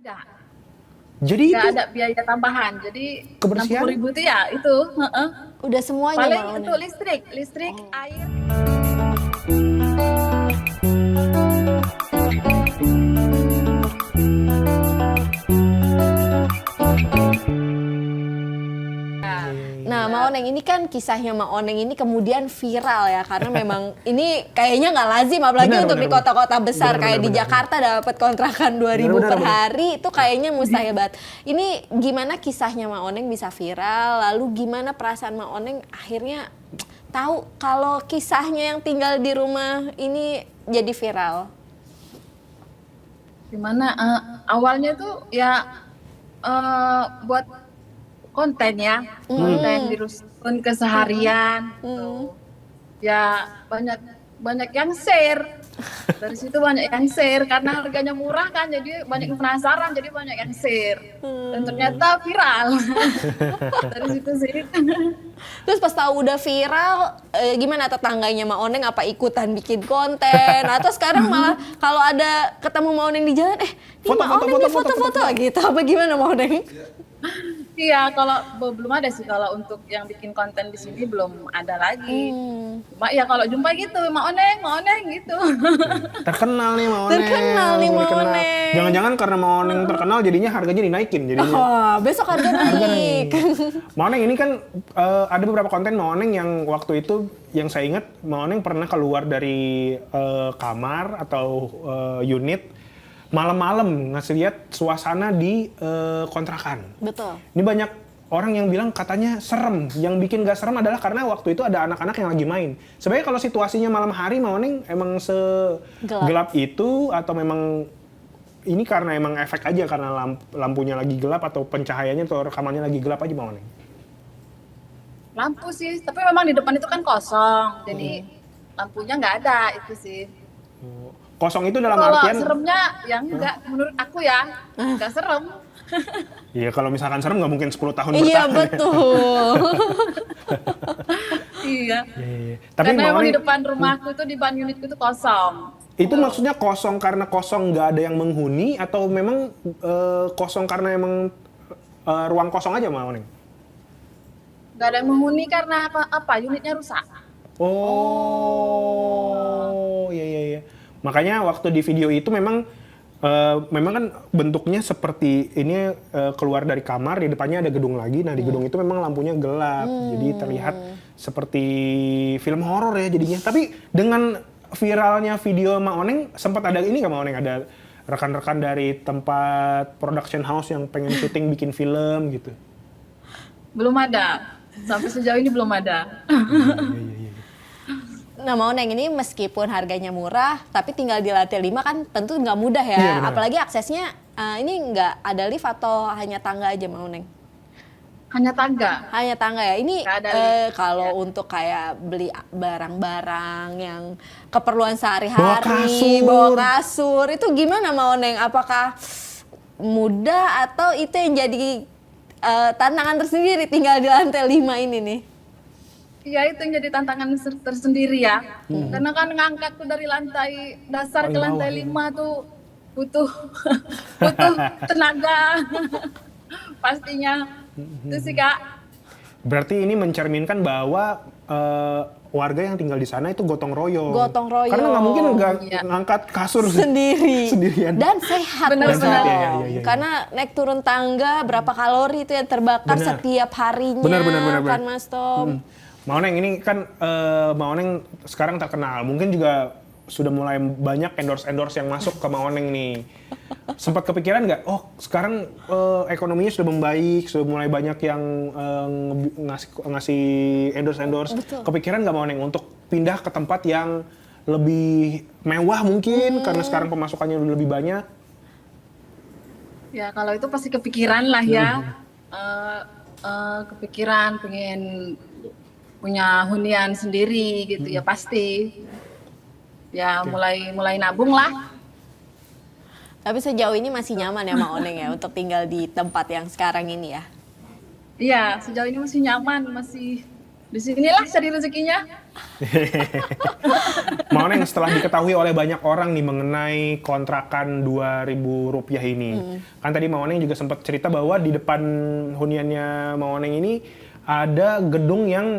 ada. Jadi Nggak itu ada biaya tambahan. Jadi kebersihan 60.000 itu ya itu. Heeh. Udah semuanya Paling Mbak untuk Oneng. listrik, air. Nah, Mbak Oneng ini kan kisahnya Mbak Oneng ini kemudian viral ya karena memang ini kayaknya nggak lazim apalagi Benar, untuk benar, di kota-kota besar benar, kayak benar, di benar. Jakarta dapat kontrakan 2.000 Benar, per benar. hari itu kayaknya mustahil banget. Ini gimana kisahnya Mbak Oneng bisa viral? Lalu gimana perasaan Mbak Oneng akhirnya tahu kalau kisahnya yang tinggal di rumah ini jadi viral? Gimana? Awalnya tuh ya buat konten ya, konten di rusun keseharian. Gitu. Ya banyak yang share. Dari situ banyak yang share karena harganya murah kan, jadi banyak yang penasaran, jadi banyak yang share. Dan ternyata viral. Dari situ sih. Terus pas tahu udah viral, gimana tetangganya Mbak Oneng apa ikutan bikin konten? Atau sekarang malah kalau ada ketemu Mbak Oneng di jalan, ini Foto, Mbak foto, Oneng foto, nih foto, foto-foto gitu. Apa gimana Mbak Oneng? Iya, kalau belum ada sih kalau untuk yang bikin konten di sini belum ada lagi. Cuma ya kalau jumpa gitu, Mak Oneng gitu. terkenal nih Mbak Oneng. Terkenal nih, langsung Mbak dikenal. Oneng. Jangan-jangan karena Mbak Oneng terkenal jadinya harganya dinaikin jadinya. Wah, besok harga naik. Mbak Oneng ini kan ada beberapa konten Mbak Oneng yang waktu itu yang saya ingat Mbak Oneng pernah keluar dari kamar atau unit malam-malam ngasih lihat suasana di kontrakan. Betul. Ini banyak orang yang bilang katanya serem. Yang bikin gak serem adalah karena waktu itu ada anak-anak yang lagi main. Sebenarnya kalau situasinya malam hari Mbak Oneng emang segelap itu atau memang ini karena emang efek aja karena lampunya lagi gelap atau pencahayaannya atau rekamannya lagi gelap aja Mbak Oneng? Lampu sih, tapi memang di depan itu kan kosong. Jadi lampunya nggak ada itu sih. Kosong itu dalam Kalau artian seremnya ya enggak, menurut aku ya enggak serem. iya kalau misalkan serem nggak mungkin 10 tahun Iya bertahan. betul. Iya. Iya. Tapi Karena Mbak emang di Oneng, depan rumahku itu di depan unitku itu kosong. itu maksudnya kosong karena kosong nggak ada yang menghuni atau memang kosong karena emang ruang kosong aja Mbak Oneng? Nggak ada yang menghuni karena apa? Unitnya rusak. Oh, iya iya iya. Makanya waktu di video itu memang kan bentuknya seperti ini keluar dari kamar, di depannya ada gedung lagi. Nah, di gedung itu memang lampunya gelap. Jadi terlihat seperti film horor ya jadinya. Tapi dengan viralnya video Mak Oneng sempat ada ini nggak Mak Oneng, ada rekan-rekan dari tempat production house yang pengen syuting bikin film gitu? Belum ada. Sampai sejauh ini belum ada. Nah, Mbak Oneng ini meskipun harganya murah, tapi tinggal di lantai 5 kan tentu nggak mudah ya. Iya, benar. Apalagi aksesnya ini nggak ada lift atau hanya tangga aja Mbak Oneng? Hanya tangga. Hanya tangga ya. Ini Nggak ada lift. kalau untuk kayak beli barang-barang yang keperluan Bawa sehari-hari, kasur. bawa kasur, itu gimana Mbak Oneng? Apakah mudah atau itu yang jadi tantangan tersendiri tinggal di lantai 5 ini nih? Iya, itu yang jadi tantangan tersendiri ya. Karena kan ngangkat tuh dari lantai dasar Paling ke lantai bawah, 5 tuh butuh butuh tenaga. Pastinya. Itu sih Kak. Berarti ini mencerminkan bahwa warga yang tinggal di sana itu gotong royong. Gotong royong. Karena nggak mungkin nggak Iya. ngangkat kasur sendirian sendirian. dan sehat Benar, Mas benar. Dong. Iya. Karena naik turun tangga berapa kalori itu yang terbakar Benar. setiap harinya Benar. kan Mas Tom. Mbak Oneng ini kan Mbak Oneng sekarang terkenal. Mungkin juga sudah mulai banyak endorse yang masuk ke Mbak Oneng nih. Sempat kepikiran nggak? Oh sekarang ekonominya sudah membaik, sudah mulai banyak yang ngasih endorse. Betul. Kepikiran nggak Mbak Oneng untuk pindah ke tempat yang lebih mewah mungkin karena sekarang pemasukannya udah lebih banyak? Ya kalau itu pasti kepikiran lah ya. Kepikiran pengen punya hunian sendiri gitu ya pasti. Ya mulai nabung lah. Tapi sejauh ini masih nyaman ya Mbak Oneng ya untuk tinggal di tempat yang sekarang ini ya. Iya, sejauh ini masih nyaman, masih di sinilah cari rezekinya. Maoneng, setelah diketahui oleh banyak orang nih mengenai kontrakan Rp2.000 ini, kan tadi Maoneng juga sempat cerita bahwa di depan huniannya Maoneng ini ada gedung yang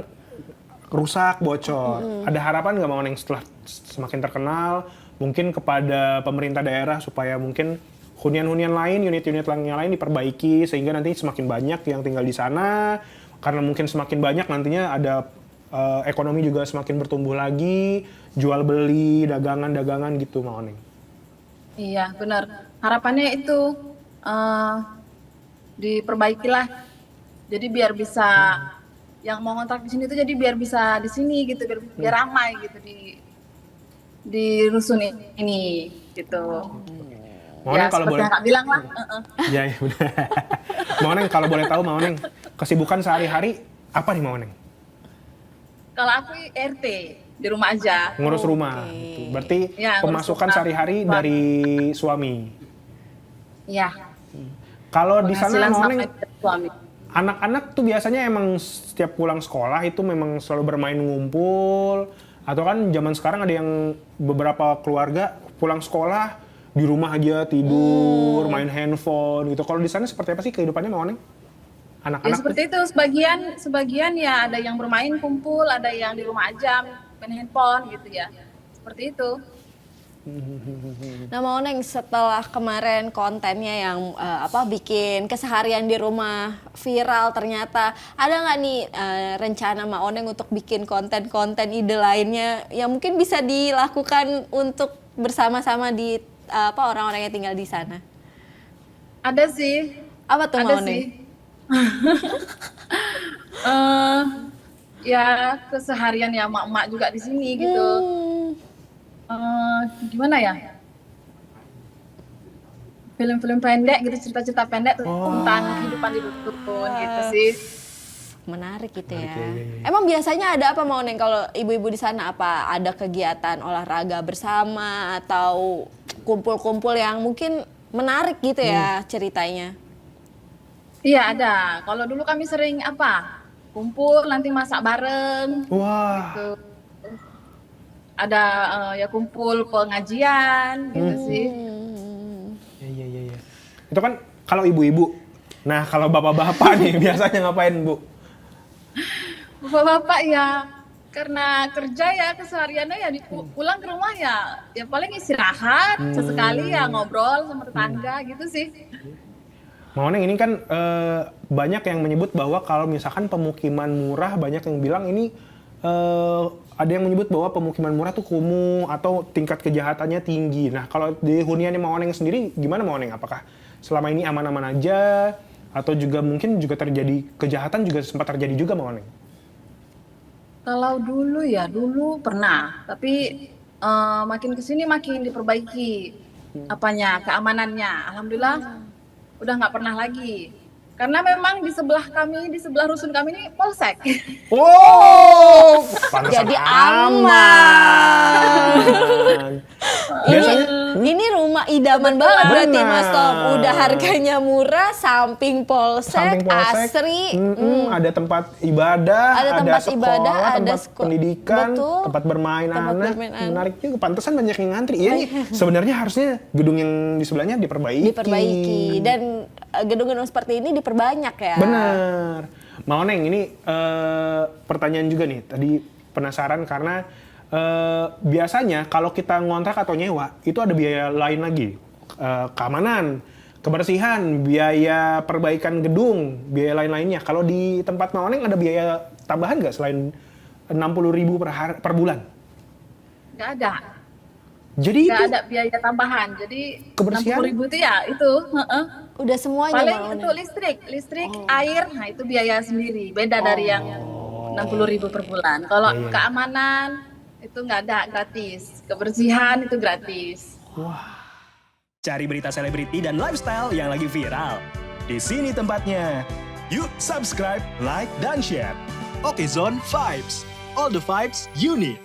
rusak, bocor. Ada harapan nggak Maoneng setelah semakin terkenal, mungkin kepada pemerintah daerah supaya mungkin hunian-hunian lain, unit-unit yang lain diperbaiki sehingga nanti semakin banyak yang tinggal di sana, karena mungkin semakin banyak nantinya ada ekonomi juga semakin bertumbuh lagi, jual beli, dagangan-dagangan gitu Maoneng. Iya, benar. Harapannya itu diperbaikilah. Jadi biar bisa yang mau ngontrak di sini tuh jadi biar bisa di sini gitu, biar ramai gitu di rusun ini gitu. Maoneng, Ya, kalau seperti boleh yang Kak bilang lah. Ya, ya benar. Maoneng, kalau boleh tahu Maoneng, kesibukan sehari-hari apa nih Maoneng? Kalau aku RT di rumah aja. Ngurus rumah. Gitu. Berarti Ya, ngurus pemasukan rumah. sehari-hari dari suami. Iya. Kalau di sana Penghasilan Maoneng, sampai ke suami. anak-anak tuh biasanya emang setiap pulang sekolah itu memang selalu bermain ngumpul, atau kan zaman sekarang ada yang beberapa keluarga pulang sekolah di rumah aja tidur, main handphone gitu. Kalau di sana seperti apa sih kehidupannya Maoneng? Ya Anak-anak seperti itu, sebagian ya ada yang bermain kumpul, ada yang di rumah aja main handphone gitu ya. Seperti itu. Nah Maoneng, setelah kemarin kontennya yang bikin keseharian di rumah viral, ternyata ada nggak nih rencana Maoneng untuk bikin konten-konten ide lainnya yang mungkin bisa dilakukan untuk bersama-sama di orang-orang yang tinggal di sana? Ada sih. Apa tuh Ada Maoneng? sih. Ya keseharian ya emak-emak juga di sini gitu. Gimana ya? Film-film pendek gitu, cerita-cerita pendek tentang kehidupan di dusun gitu sih. Menarik gitu ya. Iya. Emang biasanya ada apa Maoneng kalau ibu-ibu di sana? Apa ada kegiatan olahraga bersama atau kumpul-kumpul yang mungkin menarik gitu ya ceritanya? Iya ada. Kalau dulu kami sering kumpul nanti masak bareng. Wah, Gitu. Ada ya kumpul pengajian gitu sih. iya. Itu kan kalau ibu-ibu. Nah, kalau bapak-bapak nih biasanya ngapain, Bu? Bapak-bapak ya karena kerja ya kesehariannya ya pulang ke rumah ya paling istirahat sesekali ya ngobrol sama tetangga gitu sih. Maoneng, ini kan banyak yang menyebut bahwa kalau misalkan pemukiman murah, banyak yang bilang ini ada yang menyebut bahwa pemukiman murah tuh kumuh atau tingkat kejahatannya tinggi. Nah, kalau di huniannya Maoneng sendiri gimana Maoneng? Apakah selama ini aman-aman aja atau juga mungkin juga terjadi kejahatan juga sempat terjadi juga Maoneng? Kalau dulu pernah, tapi makin kesini makin diperbaiki keamanannya. Alhamdulillah udah nggak pernah lagi. Karena memang di sebelah rusun kami ini polsek. Oh, pantesan Jadi aman. Biasanya Ini rumah idaman banget berarti Mas Tom. Udah harganya murah, samping polsek, asri. Ada tempat ibadah, Ada tempat sekolah, ibadah, ada tempat pendidikan, betul. tempat bermain Tempat anak. bermain anak. Menarik juga, pantesan banyak yang ngantri. Iya nih, sebenarnya harusnya gedung yang di sebelahnya diperbaiki. Dan gedung-gedung seperti ini diperbanyak ya. Bener. Maoneng, ini pertanyaan juga nih. Tadi penasaran karena biasanya kalau kita ngontrak atau nyewa itu ada biaya lain lagi, keamanan, kebersihan, biaya perbaikan gedung, biaya lain-lainnya. Kalau di tempat Maoneng ada biaya tambahan nggak selain 60.000 per bulan? Nggak ada. Jadi Nggak itu ada biaya tambahan. Jadi Kebersihan? 60.000 itu ya itu. Udah semuanya Paling Maoneng. untuk listrik, air, nah itu biaya sendiri. Beda dari yang 60.000 per bulan. Kalau Iya. keamanan itu nggak ada, gratis. Kebersihan itu gratis. Cari berita selebriti dan lifestyle yang lagi viral. Di sini tempatnya. Yuk subscribe, like, dan share. Oke Zone Vibes. All the vibes you need.